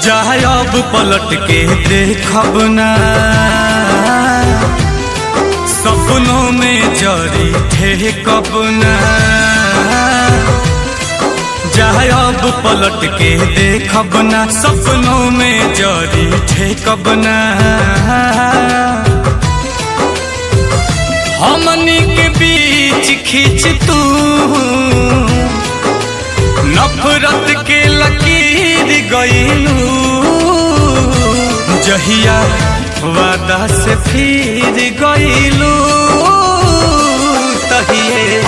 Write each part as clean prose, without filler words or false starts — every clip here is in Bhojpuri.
जाए अब पलट के देखब ना, सपनों में जरी थे कब ना। जाए अब पलट के देखब ना, सपनों में जरी थे कब ना। हमनी के बीच खींच तू नफरत के लकीर गईलू, जहिया वादा से फिर गईलू, तहिए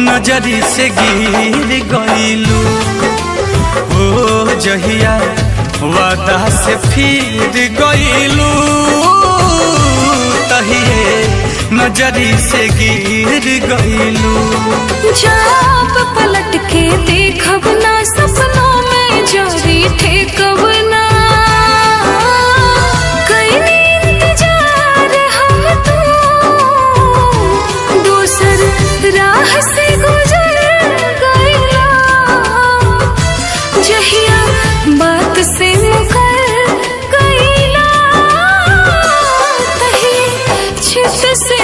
नजरी से गिर गईलू। ओ जहिया वादा से फिर गईलू, तहिए नजरी से गिर गईलू। जब पलट के देखब ना, सपनों में जरी थे कब ना। कईनी इंतजार हम तो दूसर राह से गुजर गईला, जहिया बात से मुकर गईला, तही चित से